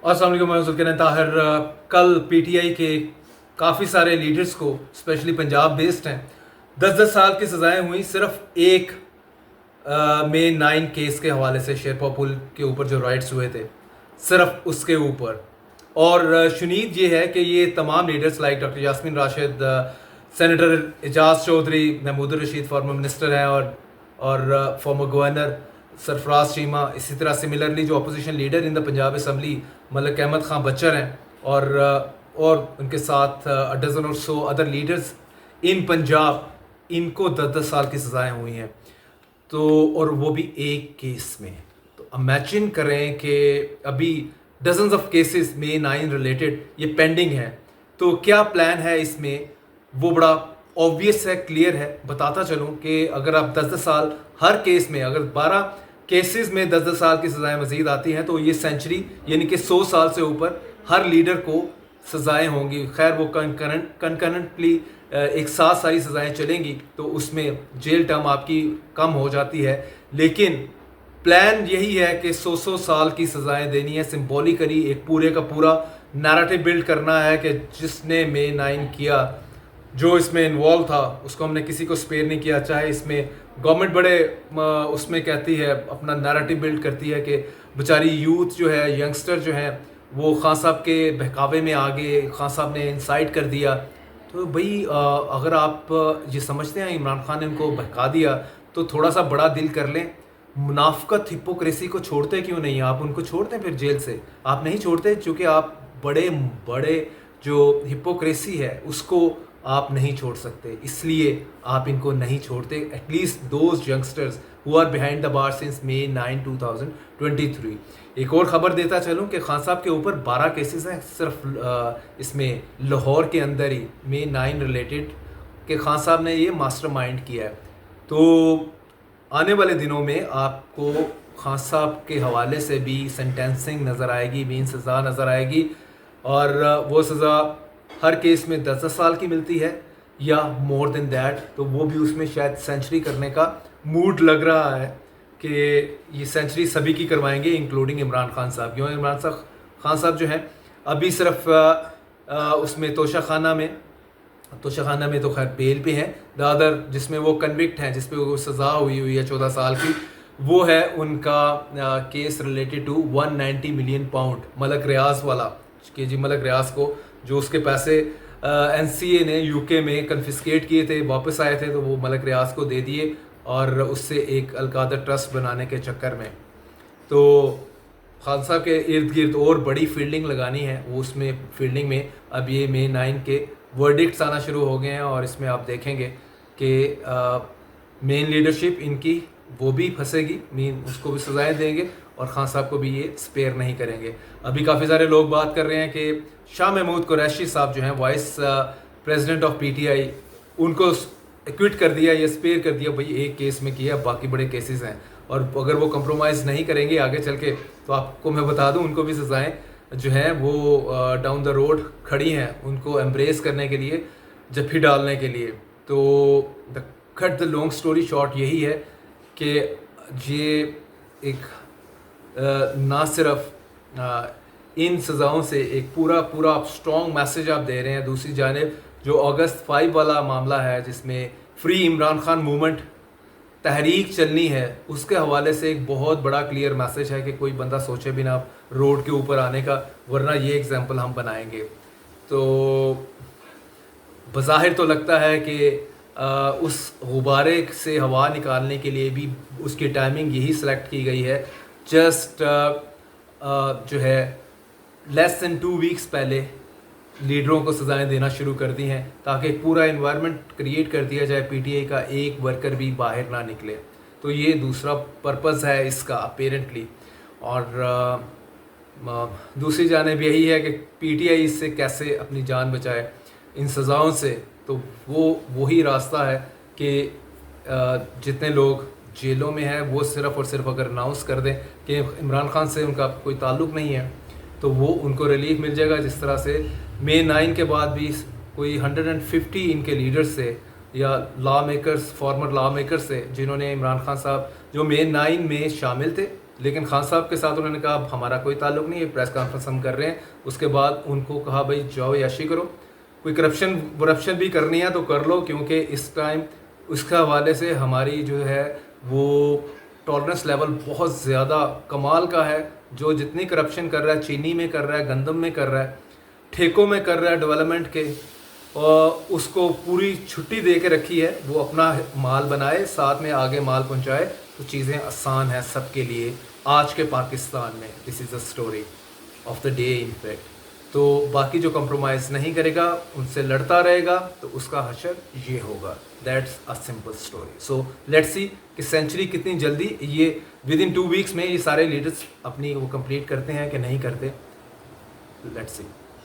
अस्सलाम वालेकुम, मैं जुल्फ़िकार ताहिर। कल पीटीआई के काफ़ी सारे लीडर्स को, स्पेशली पंजाब बेस्ड हैं, 10-10 साल की सज़ाएं हुई सिर्फ एक में 9 केस के हवाले से, शेरपा पुल के ऊपर जो राइट्स हुए थे सिर्फ उसके ऊपर। और शुनीद ये है कि ये तमाम leaders like doctor Yasmin Rashid, senator Ejaz Chaudhry, Mahmood Rashid former minister हैं, और फॉर्मर गवर्नर सरफराज चीमा, इसी तरह सिमिलरली जो opposition leader in the Punjab assembly Malik Ahmad Khan Bachhar हैं, और उनके साथ डजन और so other leaders in Punjab, इनको 10-10 साल की सज़ाएं हुई हैं। तो और वो भी एक केस में। तो इमेजिन करें कि अभी डजन्स ऑफ केसेस में 9 रिलेटेड ये पेंडिंग है। तो क्या प्लान है इसमें, वो बड़ा ऑब्वियस है, क्लियर है। बताता चलूँ कि अगर आप 10-10 साल हर केस में, अगर 12 केसेस में 10-10 साल की सज़ाएं मज़ीद आती हैं, तो ये सेंचुरी यानी कि 100 साल से ऊपर हर लीडर को सज़ाएं होंगी। खैर वो कंकरेंटली एक साथ सारी सज़ाएं चलेंगी तो उसमें जेल टर्म आपकी कम हो जाती है, लेकिन प्लान यही है कि 100 साल की सज़ाएं देनी है। सिंबॉलिकली एक पूरे का पूरा नैरेटिव बिल्ड करना है कि जिसने मे 9 किया, जो इसमें इन्वॉल्व था, उसको हमने किसी को स्पेयर नहीं किया। चाहे इसमें गवर्नमेंट बड़े उसमें कहती है, अपना नैरेटिव बिल्ड करती है कि बेचारी यूथ जो है, यंगस्टर जो है, वो खान साहब के बहकावे में आ गए, खान साहब ने इंसाइट कर दिया। तो भाई अगर आप ये समझते हैं इमरान खान ने उनको बहका दिया, तो थोड़ा सा बड़ा दिल कर लें। मुनाफकत, हिपोक्रेसी को छोड़ते क्यों नहीं आप? उनको छोड़ते हैं फिर जेल से। आप नहीं छोड़ते क्योंकि आप बड़े बड़े जो हिपोक्रेसी है उसको आप नहीं छोड़ सकते, इसलिए आप इनको नहीं छोड़ते। At least those youngsters who are behind the bars since May 9, 2023। एक और ख़बर देता चलूँ कि खान साहब के ऊपर 12 केसेस हैं सिर्फ इसमें लाहौर के अंदर ही May 9 रिलेटेड, कि खान साहब ने ये मास्टरमाइंड किया है। तो आने वाले दिनों में आपको खान साहब के हवाले से भी सेंटेंसिंग नज़र आएगी, मेन सज़ा नज़र आएगी, और वो सज़ा हर केस में 10-10 साल की मिलती है या मोर देन दैट। तो वो भी उसमें शायद सेंचुरी करने का मूड लग रहा है कि ये सेंचुरी सभी की करवाएंगे, इंक्लूडिंग इमरान खान साहब। क्यों? इमरान खान साहब जो हैं अभी सिर्फ उसमें तोशाखाना में तो खैर बेल पे हैं। दादर जिसमें वो कन्विक्ट हैं, जिस पे वो सज़ा हुई है 14 साल की, वो है उनका case related to 190 million pound Malik Riaz वाला, कि जी मलक रियाज को जो उसके पैसे NCA ने यूके में कन्फिस्केट किए थे, वापस आए थे, तो वो मलक रियाज को दे दिए, और उससे एक अलकादर ट्रस्ट बनाने के चक्कर में। तो खान साहब के इर्द गिर्द और बड़ी फील्डिंग लगानी है। वो उसमें फील्डिंग में अब ये May 9 के वर्डिक्ट्स आना शुरू हो गए हैं, और इसमें आप देखेंगे कि मेन लीडरशिप इनकी वो भी फंसेगी, मीन उसको भी सजाएं देंगे, और खान साहब को भी ये स्पेयर नहीं करेंगे। अभी काफ़ी सारे लोग बात कर रहे हैं कि शाह महमूद कुरैशी साहब जो हैं वाइस प्रेसिडेंट ऑफ PTI, उनको एक्विट कर दिया या स्पेयर कर दिया। भाई एक केस में किया, बाकी बड़े केसेस हैं, और अगर वो कंप्रोमाइज़ नहीं करेंगे आगे चल के, तो आपको मैं बता दूं उनको भी सज़ाएं जो हैं वो डाउन द रोड खड़ी हैं, उनको एम्ब्रेस करने के लिए, जफ्फी डालने के लिए। तो the cut the long story short यही है कि ये एक ना सिर्फ इन सज़ाओं से एक पूरा स्ट्रॉन्ग मैसेज आप दे रहे हैं। दूसरी जानिब जो अगस्त 5 वाला मामला है, जिसमें फ्री इमरान खान मूवमेंट तहरीक चलनी है, उसके हवाले से एक बहुत बड़ा क्लियर मैसेज है कि कोई बंदा सोचे भी ना रोड के ऊपर आने का, वरना ये एग्जाम्पल हम बनाएंगे। तो बज़ाहिर तो लगता है कि उस गुब्बारे से हवा निकालने के लिए भी उसकी टाइमिंग यही सेलेक्ट की गई है। जस्ट जो है लेस दैन 2 वीक्स पहले लीडरों को सज़ाएं देना शुरू कर दी हैं, ताकि पूरा इन्वायरमेंट क्रिएट कर दिया जाए, PTI का एक वर्कर भी बाहर ना निकले। तो ये दूसरा पर्पज़ है इसका अपेरेंटली। और दूसरी जानिब यही है कि PTI इससे कैसे अपनी जान बचाए इन सज़ाओं से। तो वो वही रास्ता है कि जितने लोग जेलों में हैं वो सिर्फ़ और सिर्फ अगर अनाउंस कर दें कि इमरान खान से उनका कोई ताल्लुक़ नहीं है, तो वो उनको रिलीफ मिल जाएगा। जिस तरह से May 9 के बाद भी कोई 150 इनके लीडर्स से या law makers, former law makers से, जिन्होंने इमरान खान साहब जो May 9 में शामिल थे, لیکن خان صاحب کے ساتھ انہوں نے کہا اب ہمارا کوئی تعلق نہیں ہے, پریس کانفرنس ہم کر رہے ہیں. اس کے بعد ان کو کہا بھائی جاؤ عیاشی کرو, کوئی کرپشن بھی کرنی ہے تو کر لو, کیونکہ اس ٹائم اس کے حوالے سے ہماری جو ہے وہ ٹالرنس لیول بہت زیادہ کمال کا ہے. جو جتنی کرپشن کر رہا ہے, چینی میں کر رہا ہے, گندم میں کر رہا ہے, ٹھیکوں میں کر رہا ہے ڈیولپمنٹ کے, اور اس کو پوری چھٹی دے کے رکھی ہے, وہ اپنا مال بنائے, ساتھ میں آگے مال پہنچائے, تو چیزیں آسان ہیں سب کے لیے آج کے پاکستان میں. This is a story of the day in fact. تو باقی جو کمپرومائز نہیں کرے گا, ان سے لڑتا رہے گا, تو اس کا حشر یہ ہوگا. That's a simple story. So let's see کہ سینچری کتنی جلدی, یہ ود ان 2 ویکس میں یہ سارے لیڈرس اپنی وہ کمپلیٹ کرتے ہیں کہ نہیں کرتے. Let's see.